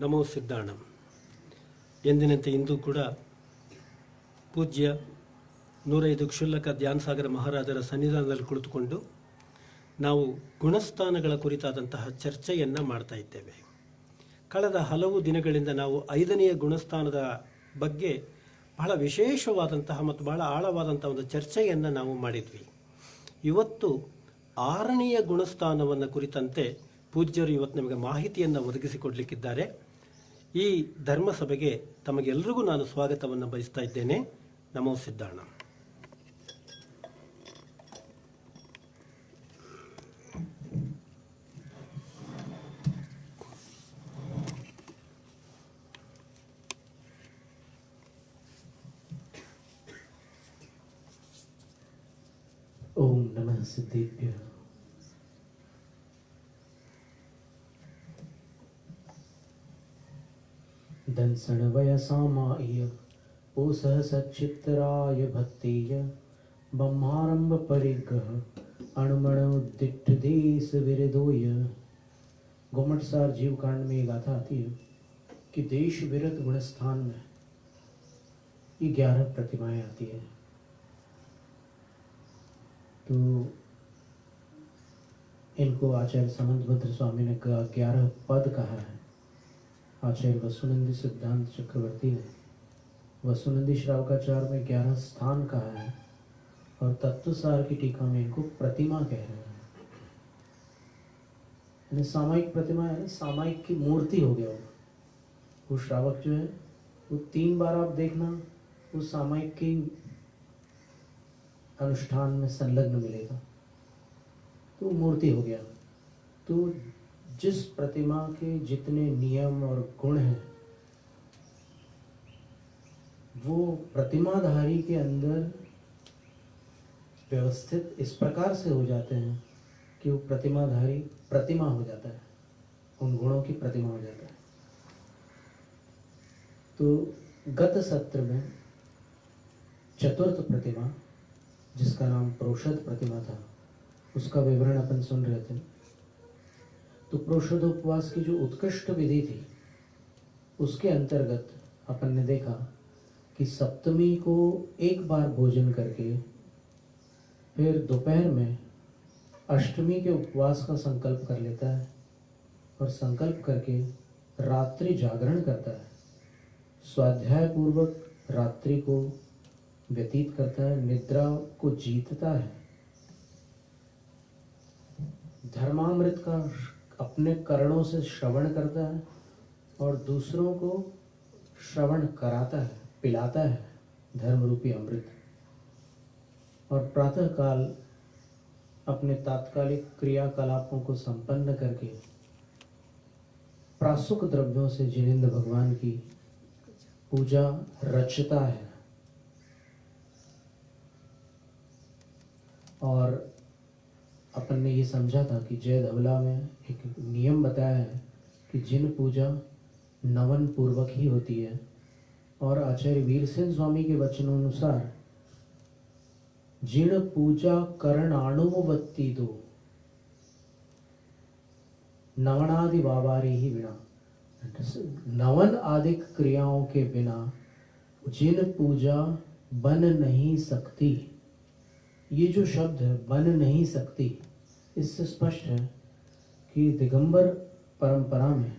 ನಮೋ ಸಿದ್ಧಾಣಂ. ಎಂದಿನಂತೆ ಇಂದು ಕೂಡ ಪೂಜ್ಯ 105 ಕ್ಷುಲ್ಲಕ ಧ್ಯಾನಸಾಗರ ಮಹಾರಾಜರ ಸನ್ನಿಧಾನದಲ್ಲಿ ಕುಳಿತುಕೊಂಡು ನಾವು ಗುಣಸ್ಥಾನಗಳ ಕುರಿತಾದಂತಹ ಚರ್ಚೆಯನ್ನು ಮಾಡ್ತಾ ಇದ್ದೇವೆ. ಕಳೆದ ಹಲವು ದಿನಗಳಿಂದ ನಾವು 5ನೆಯ ಗುಣಸ್ಥಾನದ ಬಗ್ಗೆ ಬಹಳ ವಿಶೇಷವಾದಂತಹ ಮತ್ತು ಬಹಳ ಆಳವಾದಂಥ ಒಂದು ಚರ್ಚೆಯನ್ನು ನಾವು ಮಾಡಿದ್ವಿ. ಇವತ್ತು 6ನೆಯ ಗುಣಸ್ಥಾನವನ್ನು ಕುರಿತಂತೆ ಪೂಜ್ಯರು ಇವತ್ತು ನಮಗೆ ಮಾಹಿತಿಯನ್ನು ಒದಗಿಸಿಕೊಡಲಿಕ್ಕಿದ್ದಾರೆ. ಈ ಧರ್ಮಸಭೆಗೆ ತಮಗೆಲ್ಲರಿಗೂ ನಾನು ಸ್ವಾಗತವನ್ನು ಬಯಸ್ತಾ ಇದ್ದೇನೆ. ನಮೋ ಸಿದ್ಧಾಣ. ओम नमः सिद्धेभ्यः. दंसणवयसामाय पोसः सच्चित्तराय भक्तेय ब्रह्मारंभ परिग्रह अणुमणोद्दिष्ट विरदोय. गोमटसार जीव कांड में गाथा आती है कि देश विरत गुणस्थान में ये 11 प्रतिमाएं आती है. तो इनको आचार्य समंतभद्र स्वामी ने 11 पद कहा है. आचार्य वसुनंदी सिद्धांत चक्रवर्ती ने वसुनंदी श्रावकाचार में 11 स्थान कहा है और तत्वसार की टीका में इनको प्रतिमा कह रहे हैं. सामायिक प्रतिमा है, सामायिक की मूर्ति हो गया वो श्रावक जो है वो 3 बार आप देखना वो सामायिक की अनुष्ठान में संलग्न मिलेगा तो मूर्ति हो गया. तो जिस प्रतिमा के जितने नियम और गुण हैं वो प्रतिमाधारी के अंदर व्यवस्थित इस प्रकार से हो जाते हैं कि वो प्रतिमाधारी प्रतिमा हो जाता है, उन गुणों की प्रतिमा हो जाता है. तो गत सत्र में चतुर्थ प्रतिमा जिसका नाम प्रोषद प्रतिमा था उसका विवरण अपन सुन रहे थे. तो प्रोषद उपवास की जो उत्कृष्ट विधि थी उसके अंतर्गत अपन ने देखा कि सप्तमी को एक बार भोजन करके फिर दोपहर में अष्टमी के उपवास का संकल्प कर लेता है और संकल्प करके रात्रि जागरण करता है, स्वाध्याय पूर्वक रात्रि को व्यतीत करता है, निद्रा को जीतता है, धर्मामृत का अपने कर्णों से श्रवण करता है और दूसरों को श्रवण कराता है, पिलाता है धर्म रूपी अमृत. और प्रातः काल अपने तात्कालिक क्रियाकलापों को संपन्न करके प्रासुक द्रव्यों से जिनेंद्र भगवान की पूजा रचता है. और अपन ने ये समझा था कि जय धवला में एक नियम बताया है कि जिन पूजा नवन पूर्वक ही होती है. और आचार्य वीरसेन स्वामी के वचनों अनुसार जिण पूजा करणाणुवत्ती दो नवनादि बाबारी ही बिना. नवन आदिक क्रियाओं के बिना जिन पूजा बन नहीं सकती. ये जो शब्द है बन नहीं सकती, इससे स्पष्ट है कि दिगंबर परंपरा में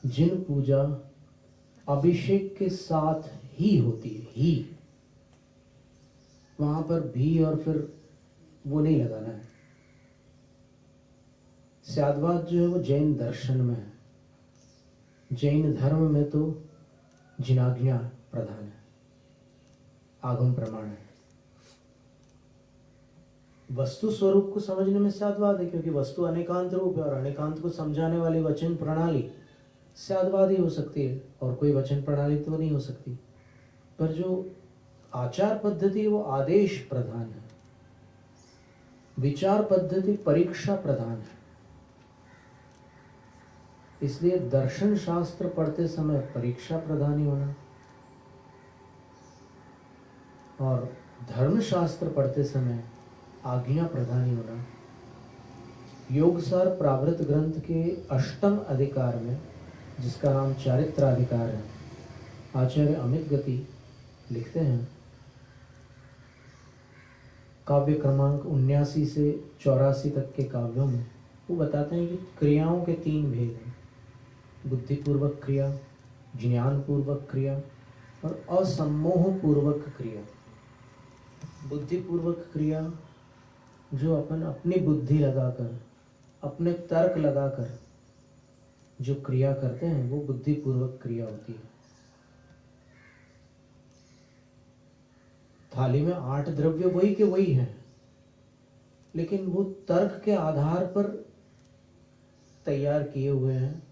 जिन पूजा अभिषेक के साथ ही होती है, ही वहां पर भी और फिर वो नहीं लगाना है. स्यादवाद जो है वो जैन दर्शन में है. जैन धर्म में तो जिनाज्ञा प्रधान है, आगम प्रमाण है. वस्तु स्वरूप को समझने में स्यादवाद है क्योंकि वस्तु अनेकांत रूप है और अनेकांत को समझाने वाली वचन प्रणाली स्यादवाद ही हो सकती है और कोई वचन प्रणाली तो नहीं हो सकती. पर जो आचार पद्धति है वो आदेश प्रधान है, विचार पद्धति परीक्षा प्रधान है. इसलिए दर्शन शास्त्र पढ़ते समय परीक्षा प्रधान ही होना और धर्म शास्त्र पढ़ते समय आज्ञा प्रधान ही होना योगसार प्रावृत ग्रंथ के अष्टम अधिकार में, जिसका नाम चारित्राधिकार है, आचार्य अमित गति लिखते हैं, काव्य क्रमांक 79 से 84 तक के काव्यों में वो बताते हैं कि क्रियाओं के 3 भेद हैं: बुद्धिपूर्वक क्रिया, ज्ञानपूर्वक क्रिया और असम्मोहपूर्वक क्रिया। बुद्धिपूर्वक क्रिया जो अपन अपनी बुद्धि लगाकर, अपने तर्क लगाकर जो क्रिया करते हैं, वो बुद्धिपूर्वक क्रिया होती है। थाली में 8 द्रव्य वही के वही हैं, लेकिन वो तर्क के आधार पर तैयार किए हुए हैं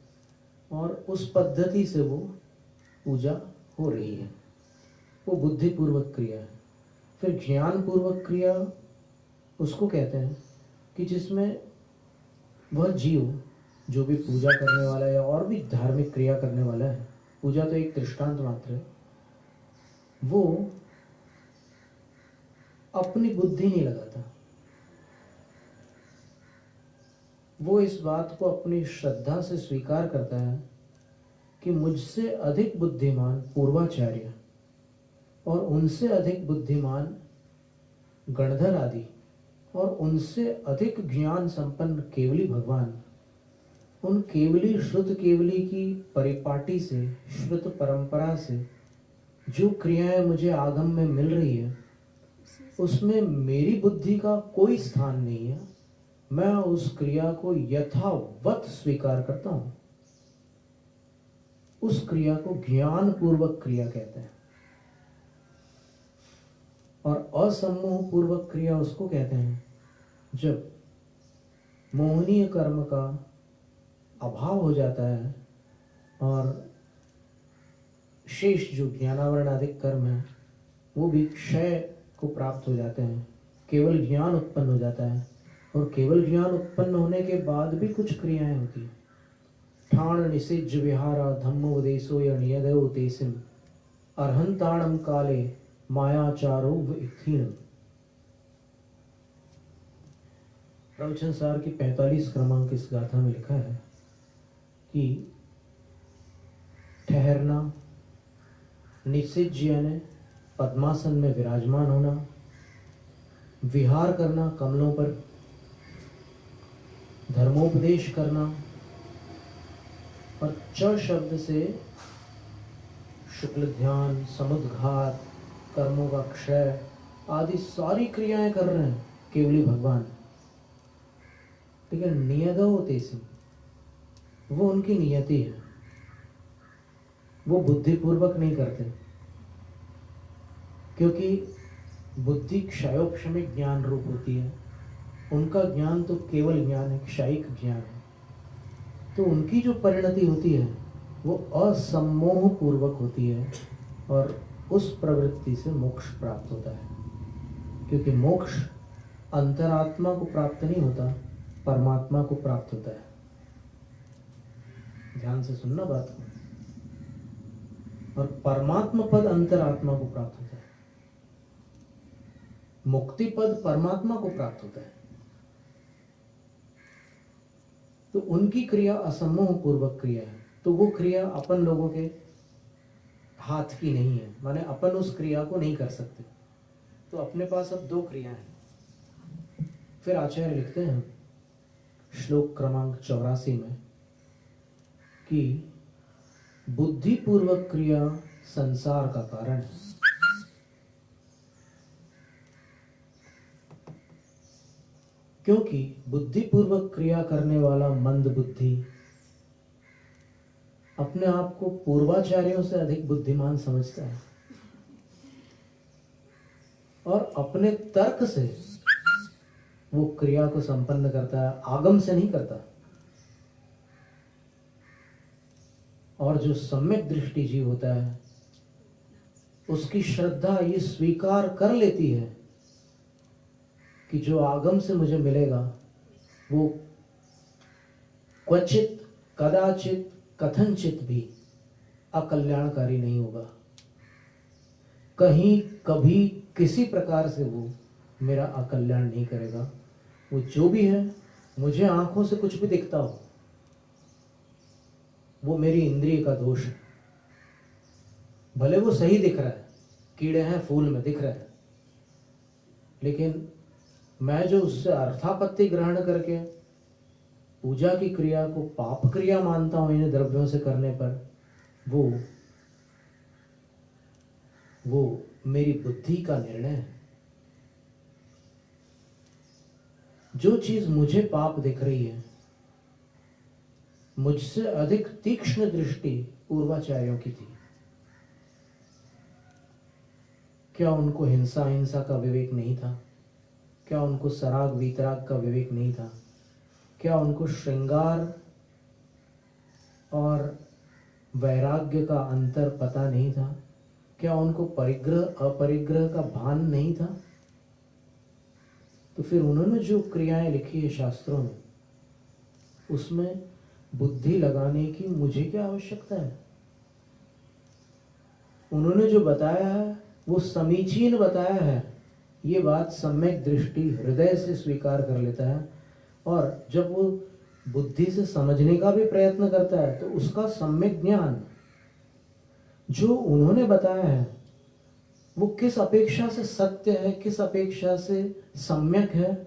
और उस पद्धति से वो पूजा हो रही है, वो बुद्धिपूर्वक क्रिया है। फिर ज्ञानपूर्वक क्रिया उसको कहते हैं कि जिसमें वह जीव जो भी पूजा करने वाला है और भी धार्मिक क्रिया करने वाला है, पूजा तो एक दृष्टांत मात्र है, वो अपनी बुद्धि नहीं लगाता। वो इस बात को अपनी श्रद्धा से स्वीकार करता है कि मुझसे अधिक बुद्धिमान पूर्वाचार्य और उनसे अधिक बुद्धिमान गणधर आदि और उनसे अधिक ज्ञान संपन्न केवली भगवान, उन केवली श्रुत केवली की परिपाटी से, श्रुत परंपरा से जो क्रियाएं मुझे आगम में मिल रही है, उसमें मेरी बुद्धि का कोई स्थान नहीं है। मैं उस क्रिया को यथावत स्वीकार करता हूं। उस क्रिया को ज्ञान पूर्वक क्रिया कहते हैं। और असम्मोह पूर्वक क्रिया उसको कहते हैं जब मोहनीय कर्म का अभाव हो जाता है और शेष जो ज्ञानावरण आदि कर्म है वो भी क्षय को प्राप्त हो जाते हैं, केवल ज्ञान उत्पन्न हो जाता है। और केवल ज्ञान उत्पन्न होने के बाद भी कुछ क्रियाएं होती हैं। ठाण निषिज्ज विहारा धम्मोपदेशो यणियदयो तेसिम अर्हंताणम काले मायाचारो विथीनम। प्रवचन सार की 45 क्रमांक इस गाथा में लिखा है कि ठहरना, निषिज्ज यानी पद्मासन में विराजमान होना, विहार करना कमलों पर, धर्मोपदेश करना और च शब्द से शुक्ल ध्यान, समुद्घात, कर्मों का क्षय आदि सारी क्रियाएं कर रहे हैं केवली भगवान। लेकिन नियतो तेसी, वो उनकी नियति है, वो बुद्धिपूर्वक नहीं करते, क्योंकि बुद्धि क्षयोपशमिक ज्ञान रूप होती है। उनका ज्ञान तो केवल ज्ञान है, क्षयिक ज्ञान है। तो उनकी जो परिणति होती है वो असम्मोह पूर्वक होती है और उस प्रवृत्ति से मोक्ष प्राप्त होता है। क्योंकि मोक्ष अंतरात्मा को प्राप्त नहीं होता, परमात्मा को प्राप्त होता है। ध्यान से सुनना बात को। और परमात्मा पद अंतरात्मा को प्राप्त होता है, मुक्ति पद परमात्मा को प्राप्त होता है। तो उनकी क्रिया असम्मोह पूर्वक क्रिया है। तो वो क्रिया अपन लोगों के हाथ की नहीं है, माने अपन उस क्रिया को नहीं कर सकते। तो अपने पास अब 2 क्रियाएं हैं। फिर आचार्य लिखते हैं श्लोक क्रमांक 84 में कि बुद्धिपूर्वक क्रिया संसार का कारण है। क्योंकि बुद्धिपूर्वक क्रिया करने वाला मंद बुद्धि अपने आप को पूर्वाचार्यों से अधिक बुद्धिमान समझता है और अपने तर्क से वो क्रिया को संपन्न करता है, आगम से नहीं करता। और जो सम्यक दृष्टि जीव होता है उसकी श्रद्धा ये स्वीकार कर लेती है कि जो आगम से मुझे मिलेगा वो क्वचित, कदाचित, कथनचित भी अकल्याणकारी नहीं होगा। कहीं कभी किसी प्रकार से वो मेरा अकल्याण नहीं करेगा। वो जो भी है मुझे आंखों से कुछ भी दिखता हो, वो मेरी इंद्रिय का दोष है। भले वो सही दिख रहा है, कीड़े हैं फूल में दिख रहे हैं, लेकिन मैं जो उससे अर्थापत्ति ग्रहण करके पूजा की क्रिया को पाप क्रिया मानता हूं इन द्रव्यों से करने पर, वो मेरी बुद्धि का निर्णय है। जो चीज मुझे पाप दिख रही है, मुझसे अधिक तीक्ष्ण दृष्टि पूर्वाचार्यों की थी। क्या उनको हिंसा हिंसा का विवेक नहीं था? क्या उनको सराग वीतराग का विवेक नहीं था? क्या उनको श्रृंगार और वैराग्य का अंतर पता नहीं था? क्या उनको परिग्रह अपरिग्रह का भान नहीं था? तो फिर उन्होंने जो क्रियाएं लिखी है शास्त्रों में, उसमें बुद्धि लगाने की मुझे क्या आवश्यकता है? उन्होंने जो बताया है वो समीचीन बताया है, ये बात सम्यक दृष्टि हृदय से स्वीकार कर लेता है, और जब वो बुद्धि से समझने का भी प्रयत्न करता है तो उसका सम्यक ज्ञान जो उन्होंने बताया है वो किस अपेक्षा से सत्य है, किस अपेक्षा से सम्यक है,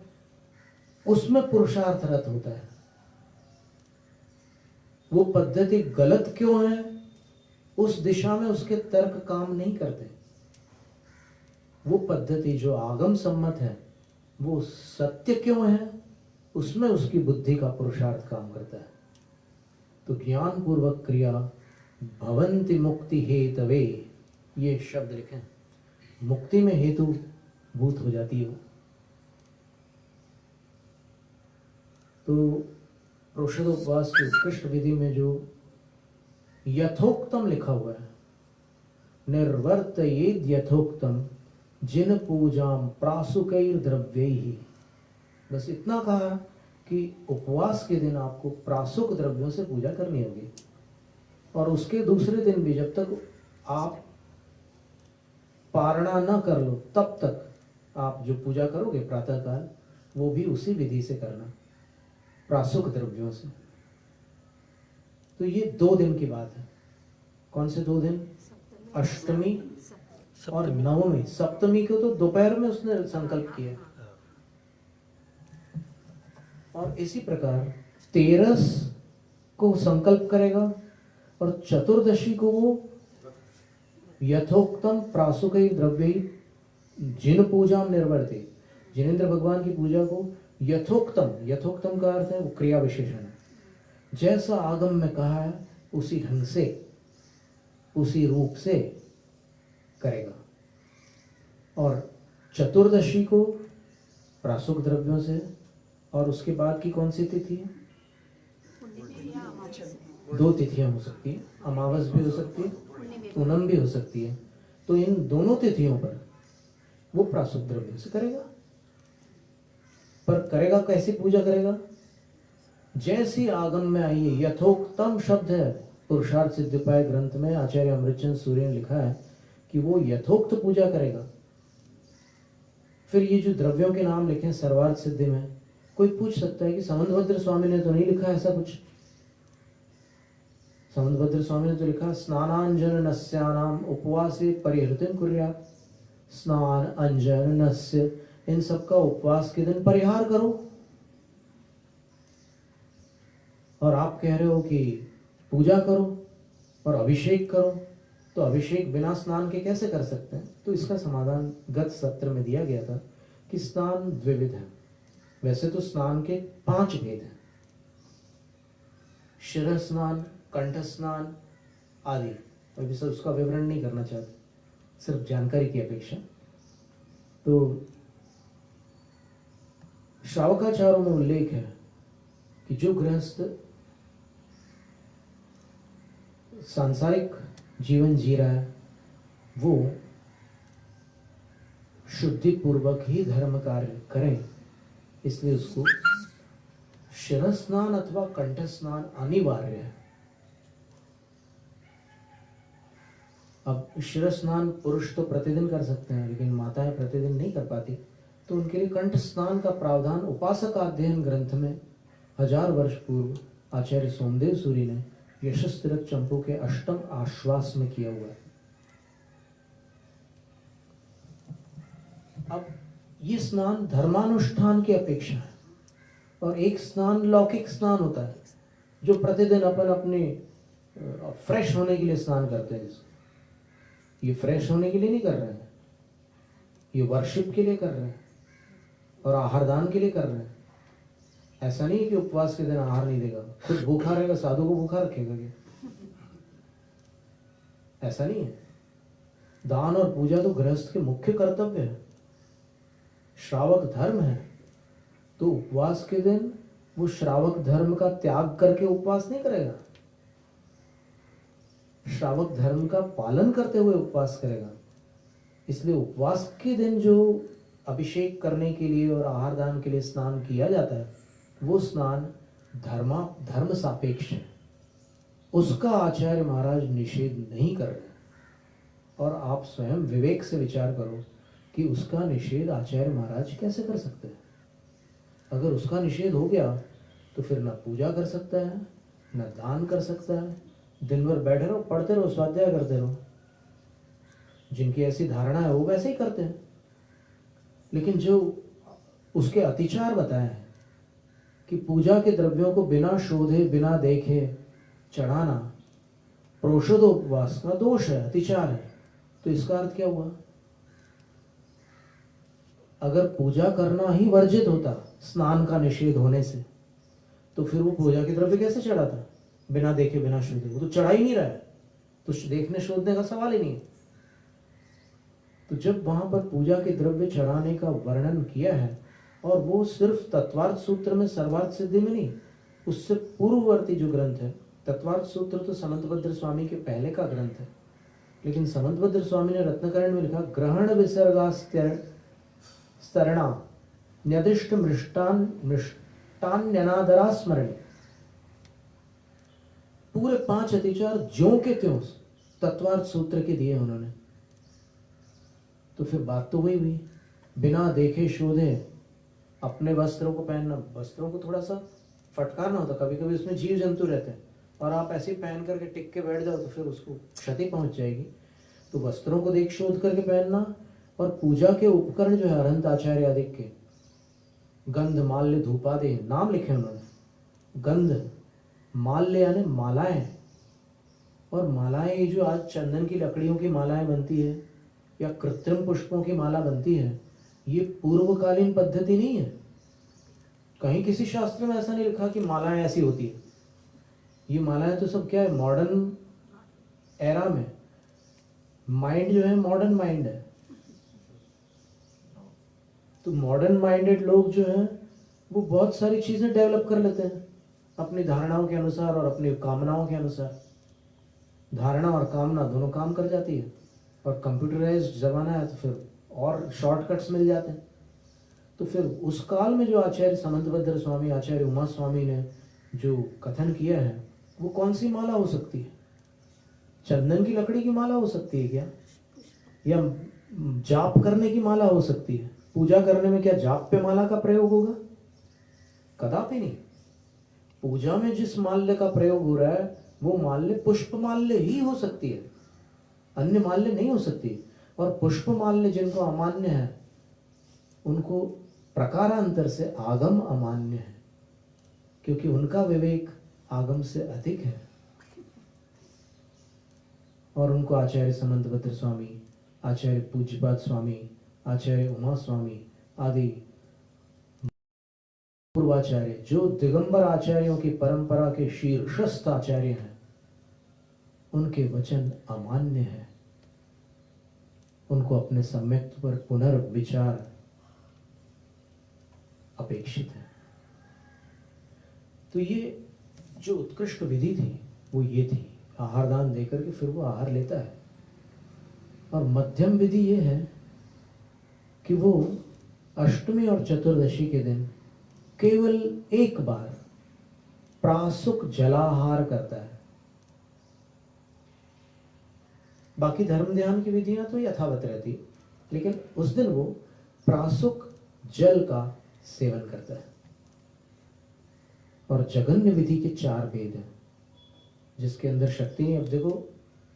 उसमें पुरुषार्थरत होता है। वो पद्धति गलत क्यों है, उस दिशा में उसके तर्क काम नहीं करते। वो पद्धति जो आगम सम्मत है वो सत्य क्यों है, उसमें उसकी बुद्धि का पुरुषार्थ काम करता है। तो ज्ञान पूर्वक क्रिया भवन्ति मुक्ति हेतवे, ये शब्द लिखें, मुक्ति में हेतु भूत हो जाती है। तो प्रोषदोपवास की उत्कृष्ट विधि में जो यथोक्तम लिखा हुआ है, निर्वर्तयेद यथोक्तम जिन पूजाम प्रासुकैर द्रव्यैहि, बस इतना कहा कि उपवास के दिन आपको प्रासुक द्रव्यों से पूजा करनी होगी, और उसके दूसरे दिन भी जब तक आप पारणा न कर लो तब तक आप जो पूजा करोगे प्रातःकाल, वो भी उसी विधि से करना, प्रासुक द्रव्यों से। तो ये 2 दिन की बात है। कौन से 2 दिन? अष्टमी और नवमी। सप्तमी को तो दोपहर में उसने संकल्प किया, और इसी प्रकार 13 को संकल्प करेगा, और चतुर्दशी को वो यथोक्तम प्रासुकैः द्रव्यैः जिन पूजा निर्वर्ते, जिनेंद्र भगवान की पूजा को यथोक्तम, यथोक्तम का अर्थ है वो क्रिया विशेषण है, जैसा आगम में कहा है उसी ढंग से, उसी रूप से करेगा। और चतुर्दशी को प्रासुक द्रव्यों से, और उसके बाद की कौन सी तिथि है? 2 तिथियां हो सकती है, अमावस भी हो सकती है, पूनम भी हो सकती है। तो इन दोनों तिथियों पर वो प्रासुक द्रव्यों से करेगा। पर करेगा कैसी पूजा करेगा? जैसी आगम में आई है, यथोक्तम शब्द है पुरुषार्थ सिद्धिपाय ग्रंथ में, आचार्य अमृतचंद सूर्य ने लिखा है कि वो यथोक्त पूजा करेगा। फिर ये जो द्रव्यों के नाम लिखे हैं सर्वार्थ सिद्धि में, कोई पूछ सकता है कि समंतभद्र स्वामी ने तो नहीं लिखा ऐसा कुछ। समंतभद्र स्वामी ने तो लिखा स्नानांजन नस्यानाम उपवासे परिहृतिं कुर्यात्, स्नान अंजन नस्य, इन सब का उपवास के दिन परिहार करो। और आप कह रहे हो कि पूजा करो और अभिषेक करो, तो अभिषेक बिना स्नान के कैसे कर सकते हैं? तो इसका समाधान गत सत्र में दिया गया था कि स्नान द्विविध है। वैसे तो स्नान के 5 भेद हैं, शिर स्नान, कंठ स्नान आदि। अभी सब उसका विवरण नहीं करना चाहते, सिर्फ जानकारी की अपेक्षा। तो श्रावकाचार्यों में उल्लेख है कि जो गृहस्थ सांसारिक जीवन जी रहा है वो शुद्धि पूर्वक ही धर्म कार्य करें, इसलिए उसको शिर स्नान अथवा कंठ स्नान अनिवार्य है। अब शिर स्नान पुरुष तो प्रतिदिन कर सकते हैं, लेकिन माताएं प्रतिदिन नहीं कर पाती, तो उनके लिए कंठ स्नान का प्रावधान उपासक अध्ययन ग्रंथ में 1000 वर्ष पूर्व आचार्य सोमदेव सूरी ने यशस तिलक चंपू के अष्टम आश्वास में किया हुआ है। अब ये स्नान धर्मानुष्ठान की अपेक्षा है, और एक स्नान लौकिक स्नान होता है जो प्रतिदिन अपन अपने फ्रेश होने के लिए स्नान करते हैं। ये फ्रेश होने के लिए नहीं कर रहे हैं, ये वर्शिप के लिए कर रहे हैं और आहार दान के लिए कर रहे हैं। ऐसा नहीं है कि उपवास के दिन आहार नहीं देगा, खुद भूखा रहेगा, साधु को भूखा रखेगा क्या? ऐसा नहीं है। दान और पूजा तो गृहस्थ के मुख्य कर्तव्य है, श्रावक धर्म है। तो उपवास के दिन वो श्रावक धर्म का त्याग करके उपवास नहीं करेगा, श्रावक धर्म का पालन करते हुए उपवास करेगा। इसलिए उपवास के दिन जो अभिषेक करने के लिए और आहार दान के लिए स्नान किया जाता है, वो स्नान धर्म सापेक्ष है, उसका आचार्य महाराज निषेध नहीं कर रहे। और आप स्वयं विवेक से विचार करो कि उसका निषेध आचार्य महाराज कैसे कर सकते हैं। अगर उसका निषेध हो गया तो फिर ना पूजा कर सकता है, ना दान कर सकता है। दिन भर बैठे रहो, पढ़ते रहो, स्वाध्याय करते रहो। जिनकी ऐसी धारणा है वो वैसे ही करते हैं। लेकिन जो उसके अतिचार बताए हैं कि पूजा के द्रव्यों को बिना शोधे बिना देखे चढ़ाना प्रोषदोपवास का दोष है, अतिचार है, तो इसका अर्थ क्या हुआ? अगर पूजा करना ही वर्जित होता स्नान का निषेध होने से, तो फिर वो पूजा के द्रव्य कैसे चढ़ाता बिना देखे बिना शोधे? वो तो चढ़ा ही नहीं रहा है, तो देखने शोधने का सवाल ही नहीं है। तो जब वहां पर पूजा के द्रव्य चढ़ाने का वर्णन किया है, और वो सिर्फ तत्वार्थ सूत्र में सर्वार्थ सिद्धि में नहीं, उससे पूर्ववर्ती जो ग्रंथ है, तत्वार्थ सूत्र तो समंतभद्र स्वामी के पहले का ग्रंथ है, लेकिन समंतभद्र स्वामी ने रत्नकरण में लिखा ग्रहण विसर्गास्तरणा न्यदिष्ट मृष्टान्यनादरा स्मरण। पूरे 5 अतिचार ज्यों के त्यों तत्वार्थ सूत्र के दिए उन्होंने। तो फिर बात तो वही हुई, बिना देखे शोधे अपने वस्त्रों को पहनना। वस्त्रों को थोड़ा सा फटकारना होता, कभी कभी उसमें जीव जंतु रहते हैं और आप ऐसे ही पहन करके टिक के बैठ जाओ तो फिर उसको क्षति पहुंच जाएगी। तो वस्त्रों को देख शोध करके पहनना, और पूजा के उपकरण जो है अरहंत आचार्य आदि के, गंध माल्य धूपादि नाम लिखे उन्होंने। गंध माल्य यानी मालाएं, और मालाएं जो आज चंदन की लकड़ियों की मालाएं बनती है या कृत्रिम पुष्पों की माला बनती है, ये पूर्वकालीन पद्धति नहीं है। कहीं किसी शास्त्र में ऐसा नहीं लिखा कि मालाएं ऐसी होती है। ये मालाएं तो सब क्या है, मॉडर्न एरा में माइंड जो है मॉडर्न माइंड है। तो मॉडर्न माइंडेड लोग जो हैं वो बहुत सारी चीजें डेवलप कर लेते हैं अपनी धारणाओं के अनुसार और अपनी कामनाओं के अनुसार। धारणा और कामना दोनों काम कर जाती है, और कंप्यूटराइज्ड जमाना है तो फिर और शॉर्टकट्स मिल जाते हैं। तो फिर उस काल में जो आचार्य समंतभद्र स्वामी, आचार्य उमा स्वामी ने जो कथन किया है, वो कौन सी माला हो सकती है? चंदन की लकड़ी की माला हो सकती है क्या? या जाप करने की माला हो सकती है? पूजा करने में क्या जाप पे माला का प्रयोग होगा? कदापि नहीं। पूजा में जिस माल्य का प्रयोग हो रहा है वो माल्य पुष्प माल्य ही हो सकती है, अन्य माल्य नहीं हो सकती। और पुष्प माल्य जिनको अमान्य है उनको प्रकारांतर से आगम अमान्य है, क्योंकि उनका विवेक आगम से अधिक है। और उनको आचार्य समंतभद्र स्वामी, आचार्य पूज्यपाद स्वामी, आचार्य उमा स्वामी आदि पूर्वाचार्य जो दिगंबर आचार्यों की परंपरा के शीर्षस्थ आचार्य हैं, उनके वचन अमान्य है। उनको अपने सम्यक्त्व पर पुनर्विचार अपेक्षित है। तो ये जो उत्कृष्ट विधि थी वो ये थी, आहार दान देकर के फिर वो आहार लेता है। और मध्यम विधि ये है कि वो अष्टमी और चतुर्दशी के दिन केवल एक बार प्रासुक जलाहार करता है। बाकी धर्म ध्यान की विधियां तो यथावत रहती, लेकिन उस दिन वो प्रासुक जल का सेवन करता है। और जघन्य विधि के 4 भेद हैं जिसके अंदर शक्ति नहीं। अब देखो,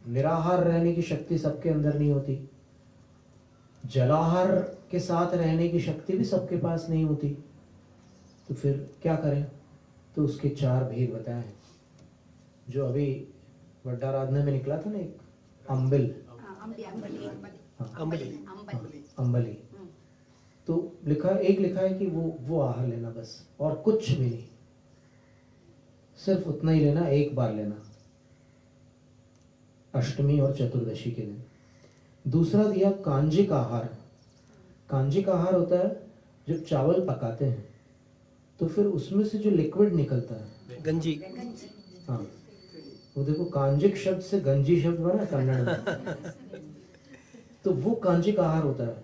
निराहार रहने की शक्ति सबके अंदर नहीं होती, जलाहार के साथ रहने की शक्ति भी सबके पास नहीं होती, तो फिर क्या करें? तो उसके 4 भेद बताए हैं। जो अभी वड्डाराधना में निकला था ना, एक अम्बिल, अम्बली, तो एक लिखा है कि वो आहार लेना बस, और कुछ भी नहीं, सिर्फ उतना ही लेना, एक बार लेना, अष्टमी और चतुर्दशी के दिन। दूसरा दिया कांजिक आहार। कांजिक आहार होता है जब चावल पकाते हैं तो फिर उसमें से जो लिक्विड निकलता है, गंजी। हाँ, वो देखो, कांजिक शब्द से गंजी शब्द बना कन्नड़ में, तो वो कांजिक आहार होता है,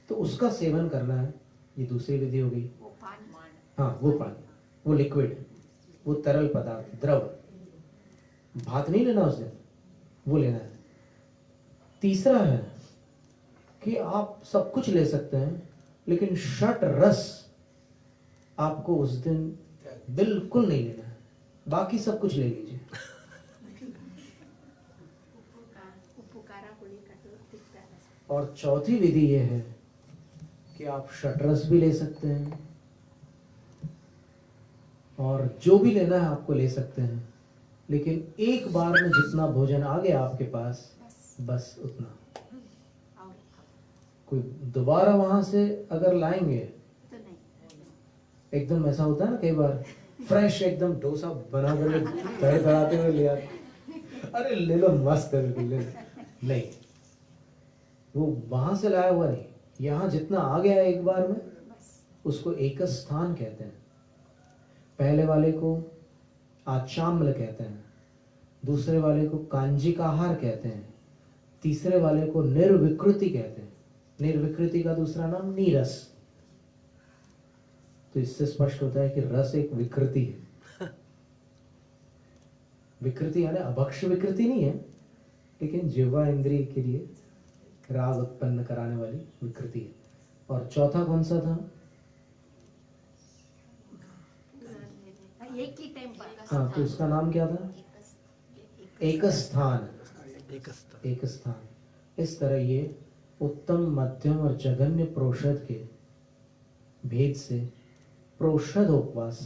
तो उसका सेवन करना है। ये दूसरी विधि हो गई। हाँ, वो पानी, वो लिक्विड, वो तरल पदार्थ, द्रव, भात नहीं लेना उस दिन, वो लेना है। तीसरा है कि आप सब कुछ ले सकते हैं, लेकिन षट रस आपको उस दिन बिल्कुल नहीं लेना है, बाकी सब कुछ ले लीजिए। और चौथी विधि यह है कि आप षटरस भी ले सकते हैं, और जो भी लेना है आपको ले सकते हैं, लेकिन एक बार में जितना भोजन आ गया आपके पास, बस उतना। कोई दोबारा वहां से अगर लाएंगे तो नहीं। एकदम ऐसा होता है ना, कई बार फ्रेश एकदम डोसा बना कर तड़तड़ाते हुए लिया, अरे ले लो, मस्त है बिल्कुल, ले लो। नहीं, वो वहां से लाया हुआ नहीं, यहाँ जितना आ गया एक बार में, उसको एक स्थान कहते हैं। पहले वाले को आचाम्ल कहते हैं, दूसरे वाले को कांजिक आहार कहते हैं, तीसरे वाले को निर्विकृति कहते हैं। निर्विकृति का दूसरा नाम नीरस। तो इससे स्पष्ट होता है कि रस एक विकृति है। विकृति यानी अभक्ष विकृति नहीं है, लेकिन जिह्वा इंद्रिय के लिए राग उत्पन्न कराने वाली विकृति है। और चौथा कौन सा था? एक ही टाइम पर। हाँ, तो उसका नाम क्या था? एक स्थान। एक स्थान। इस तरह ये उत्तम, मध्यम और जघन्य प्रोषद के भेद से प्रोषद उपवास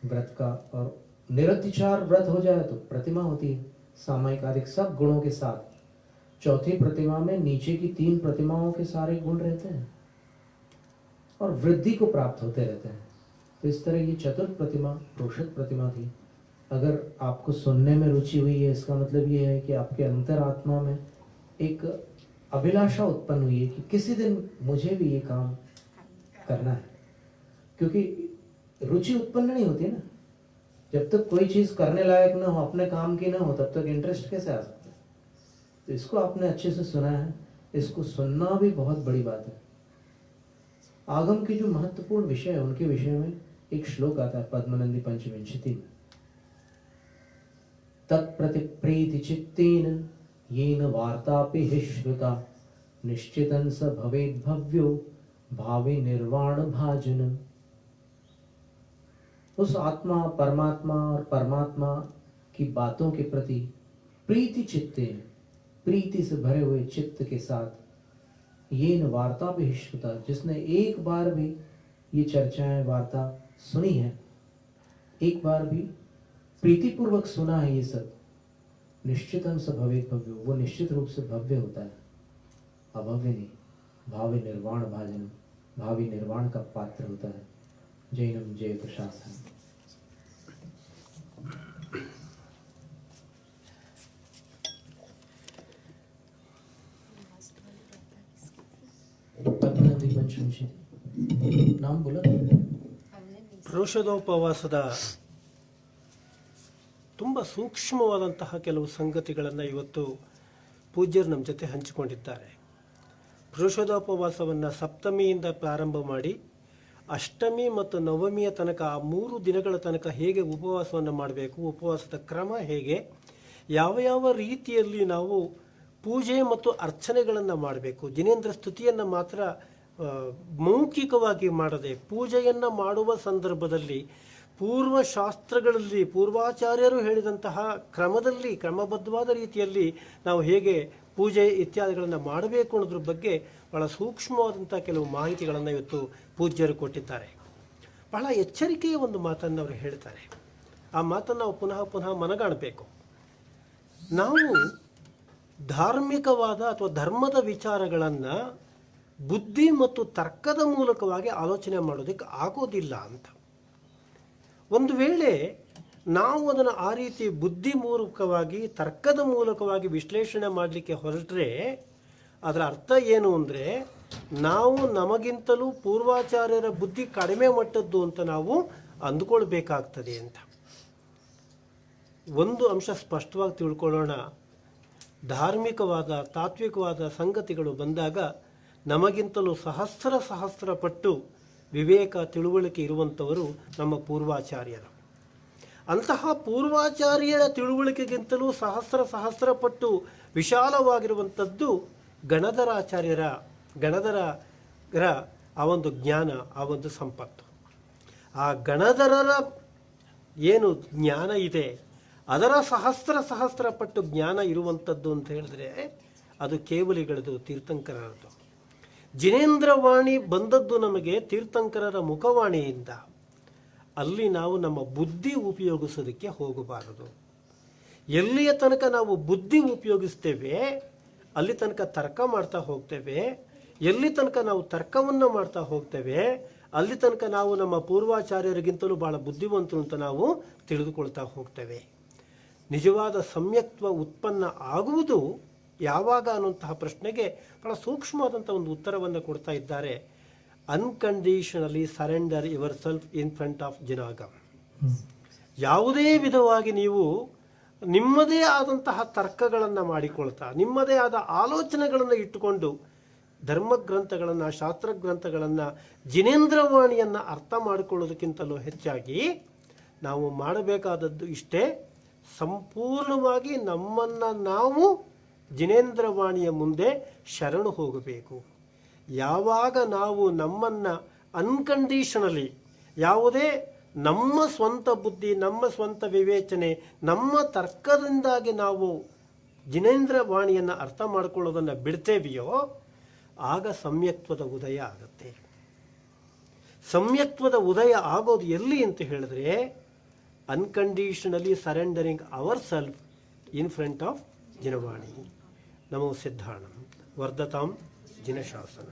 व्रत का, और निरतिचार व्रत हो जाए तो प्रतिमा होती है सामायिक आदि सब गुणों के साथ। चौथी प्रतिमा में नीचे की 3 प्रतिमाओं के सारे गुण रहते हैं और वृद्धि को प्राप्त होते रहते हैं। तो इस तरह ये चतुर्थ प्रतिमा प्रोषद प्रतिमा थी। अगर आपको सुनने में रुचि हुई है, इसका मतलब ये है कि आपके अंतरात्मा में एक अभिलाषा उत्पन्न हुई है कि किसी दिन मुझे भी ये काम करना है। क्योंकि रुचि उत्पन्न नहीं होती ना, जब तक कोई चीज करने लायक ना हो, अपने काम की ना हो, तब तक इंटरेस्ट कैसे आ सकता है? तो इसको आपने अच्छे से सुना है, इसको सुनना भी बहुत बड़ी बात है। आगम के जो महत्वपूर्ण विषय है उनके विषय में एक श्लोक आता है पद्मनंदी पंचविंशति में, तत्प्रति प्रीति चित्तेन येन वार्तापि हि श्रुता निश्चितं स भवेद् भव्यो भावे निर्वाण भाजनम। उस आत्मा, परमात्मा और परमात्मा की बातों के प्रति प्रीति चित्तेन, प्रीति से भरे हुए चित्त के साथ, येन वार्ता भी श्रुता, जिसने एक बार भी ये चर्चाएं, वार्ता सुनी है, एक बार भी प्रीतिपूर्वक सुना है ये सब, निश्चितम स भवेत् भव्यो, वो निश्चित रूप से भव्य होता है, अभव्य नहीं। भावी निर्वाण भाजनम, भावी निर्वाण का पात्र होता है। जैनम जय प्रशासन। पद्मनंदी पंचविंशति नाम बोला। ಪ್ರೋಷಧೋಪವಾಸದ ತುಂಬ ಸೂಕ್ಷ್ಮವಾದಂತಹ ಕೆಲವು ಸಂಗತಿಗಳನ್ನು ಇವತ್ತು ಪೂಜ್ಯರು ನಮ್ಮ ಜೊತೆ ಹಂಚಿಕೊಂಡಿದ್ದಾರೆ. ಪ್ರೋಷಧೋಪವಾಸವನ್ನು ಸಪ್ತಮಿಯಿಂದ ಪ್ರಾರಂಭ ಮಾಡಿ ಅಷ್ಟಮಿ ಮತ್ತು ನವಮಿಯ ತನಕ, ಆ 3 ದಿನಗಳ ತನಕ ಹೇಗೆ ಉಪವಾಸವನ್ನು ಮಾಡಬೇಕು, ಉಪವಾಸದ ಕ್ರಮ ಹೇಗೆ, ಯಾವ ಯಾವ ರೀತಿಯಲ್ಲಿ ನಾವು ಪೂಜೆ ಮತ್ತು ಅರ್ಚನೆಗಳನ್ನು ಮಾಡಬೇಕು, ಜಿನೇಂದ್ರ ಸ್ತುತಿಯನ್ನು ಮಾತ್ರ ಮೌಖಿಕವಾಗಿ ಮಾಡದೆ ಪೂಜೆಯನ್ನು ಮಾಡುವ ಸಂದರ್ಭದಲ್ಲಿ ಪೂರ್ವಶಾಸ್ತ್ರಗಳಲ್ಲಿ ಪೂರ್ವಾಚಾರ್ಯರು ಹೇಳಿದಂತಹ ಕ್ರಮದಲ್ಲಿ ಕ್ರಮಬದ್ಧವಾದ ರೀತಿಯಲ್ಲಿ ನಾವು ಹೇಗೆ ಪೂಜೆ ಇತ್ಯಾದಿಗಳನ್ನು ಮಾಡಬೇಕು ಅನ್ನೋದ್ರ ಬಗ್ಗೆ ಬಹಳ ಸೂಕ್ಷ್ಮವಾದಂಥ ಕೆಲವು ಮಾಹಿತಿಗಳನ್ನು ಇವತ್ತು ಪೂಜ್ಯರು ಕೊಟ್ಟಿದ್ದಾರೆ. ಬಹಳ ಎಚ್ಚರಿಕೆಯ ಒಂದು ಮಾತನ್ನು ಅವರು ಹೇಳ್ತಾರೆ. ಆ ಮಾತನ್ನು ನಾವು ಪುನಃ ಪುನಃ ಮನಗಾಣಬೇಕು. ನಾವು ಧಾರ್ಮಿಕವಾದ ಅಥವಾ ಧರ್ಮದ ವಿಚಾರಗಳನ್ನು ಬುದ್ಧಿ ಮತ್ತು ತರ್ಕದ ಮೂಲಕವಾಗಿ ಆಲೋಚನೆ ಮಾಡೋದಕ್ಕೆ ಆಗೋದಿಲ್ಲ ಅಂತ. ಒಂದು ವೇಳೆ ನಾವು ಅದನ್ನು ಆ ರೀತಿ ಬುದ್ಧಿ ಮೂಲಕವಾಗಿ ತರ್ಕದ ಮೂಲಕವಾಗಿ ವಿಶ್ಲೇಷಣೆ ಮಾಡಲಿಕ್ಕೆ ಹೊರಟ್ರೆ ಅದರ ಅರ್ಥ ಏನು ಅಂದರೆ ನಾವು ನಮಗಿಂತಲೂ ಪೂರ್ವಾಚಾರ್ಯರ ಬುದ್ಧಿ ಕಡಿಮೆ ಮಟ್ಟದ್ದು ಅಂತ ನಾವು ಅಂದುಕೊಳ್ಬೇಕಾಗ್ತದೆ ಅಂತ. ಒಂದು ಅಂಶ ಸ್ಪಷ್ಟವಾಗಿ ತಿಳ್ಕೊಳ್ಳೋಣ. ಧಾರ್ಮಿಕವಾದ ತಾತ್ವಿಕವಾದ ಸಂಗತಿಗಳು ಬಂದಾಗ ನಮಗಿಂತಲೂ ಸಹಸ್ರ ಪಟ್ಟು ವಿವೇಕ ತಿಳುವಳಿಕೆ ಇರುವಂಥವರು ನಮ್ಮ ಪೂರ್ವಾಚಾರ್ಯರು. ಅಂತಹ ಪೂರ್ವಾಚಾರ್ಯರ ತಿಳುವಳಿಕೆಗಿಂತಲೂ ಸಹಸ್ರ ಪಟ್ಟು ವಿಶಾಲವಾಗಿರುವಂಥದ್ದು ಗಣಧರಾಚಾರ್ಯರ ಆ ಒಂದು ಜ್ಞಾನ, ಆ ಒಂದು ಸಂಪತ್ತು. ಆ ಗಣಧರರ ಏನು ಜ್ಞಾನ ಇದೆ ಅದರ ಸಹಸ್ರ ಪಟ್ಟು ಜ್ಞಾನ ಇರುವಂಥದ್ದು ಅಂತ ಹೇಳಿದ್ರೆ ಅದು ಕೇವಲಿಗಳದು, ತೀರ್ಥಂಕರರದು. ಜಿನೇಂದ್ರವಾಣಿ ಬಂದದ್ದು ನಮಗೆ ತೀರ್ಥಂಕರರ ಮುಖವಾಣಿಯಿಂದ. ಅಲ್ಲಿ ನಾವು ನಮ್ಮ ಬುದ್ಧಿ ಉಪಯೋಗಿಸೋದಕ್ಕೆ ಹೋಗಬಾರದು. ಎಲ್ಲಿಯ ತನಕ ನಾವು ಬುದ್ಧಿ ಉಪಯೋಗಿಸ್ತೇವೆ ಅಲ್ಲಿ ತನಕ ತರ್ಕ ಮಾಡ್ತಾ ಹೋಗ್ತೇವೆ. ಎಲ್ಲಿ ತನಕ ನಾವು ತರ್ಕವನ್ನು ಮಾಡ್ತಾ ಹೋಗ್ತೇವೆ ಅಲ್ಲಿ ತನಕ ನಾವು ನಮ್ಮ ಪೂರ್ವಾಚಾರ್ಯರಿಗಿಂತಲೂ ಬಹಳ ಬುದ್ಧಿವಂತರು ಅಂತ ನಾವು ತಿಳಿದುಕೊಳ್ತಾ ಹೋಗ್ತೇವೆ. ನಿಜವಾದ ಸಮ್ಯಕ್ತ್ವ ಉತ್ಪನ್ನ ಆಗುವುದು ಯಾವಾಗ ಅನ್ನುವಂತಹ ಪ್ರಶ್ನೆಗೆ ಬಹಳ ಸೂಕ್ಷ್ಮವಾದಂಥ ಒಂದು ಉತ್ತರವನ್ನು ಕೊಡ್ತಾ ಇದ್ದಾರೆ. Unconditionally surrender your self in front of Jinagam. ಯಾವುದೇ ವಿಧವಾಗಿ ನೀವು ನಿಮ್ಮದೇ ಆದಂತಹ ತರ್ಕಗಳನ್ನು ಮಾಡಿಕೊಳ್ತಾ ನಿಮ್ಮದೇ ಆದ ಆಲೋಚನೆಗಳನ್ನು ಇಟ್ಟುಕೊಂಡು ಧರ್ಮಗ್ರಂಥಗಳನ್ನು ಶಾಸ್ತ್ರಗ್ರಂಥಗಳನ್ನು ಜಿನೇಂದ್ರವಾಣಿಯನ್ನು ಅರ್ಥ ಮಾಡಿಕೊಳ್ಳೋದಕ್ಕಿಂತಲೂ ಹೆಚ್ಚಾಗಿ ನಾವು ಮಾಡಬೇಕಾದದ್ದು ಇಷ್ಟೇ. ಸಂಪೂರ್ಣವಾಗಿ ನಮ್ಮನ್ನು ನಾವು ಜಿನೇಂದ್ರವಾಣಿಯ ಮುಂದೆ ಶರಣು ಹೋಗಬೇಕು. ಯಾವಾಗ ನಾವು ನಮ್ಮನ್ನು ಅನ್ಕಂಡೀಷನಲಿ ಯಾವುದೇ ನಮ್ಮ ಸ್ವಂತ ಬುದ್ಧಿ ನಮ್ಮ ಸ್ವಂತ ವಿವೇಚನೆ ನಮ್ಮ ತರ್ಕದಿಂದಾಗಿ ನಾವು ಜಿನೇಂದ್ರವಾಣಿಯನ್ನು ಅರ್ಥ ಮಾಡಿಕೊಳ್ಳೋದನ್ನು ಬಿಡ್ತೇವೆಯೋ ಆಗ ಸಮ್ಯಕ್ತ್ವದ ಉದಯ ಆಗುತ್ತೆ. ಸಮ್ಯಕ್ತ್ವದ ಉದಯ ಆಗೋದು ಎಲ್ಲಿ ಅಂತ ಹೇಳಿದ್ರೆ unconditionally surrendering our self in front of Jinavani. ನಮೋ ಸಿದ್ಧಾಣಂ ವರ್ಧತಾಂ ಜಿನಶಾಸನ.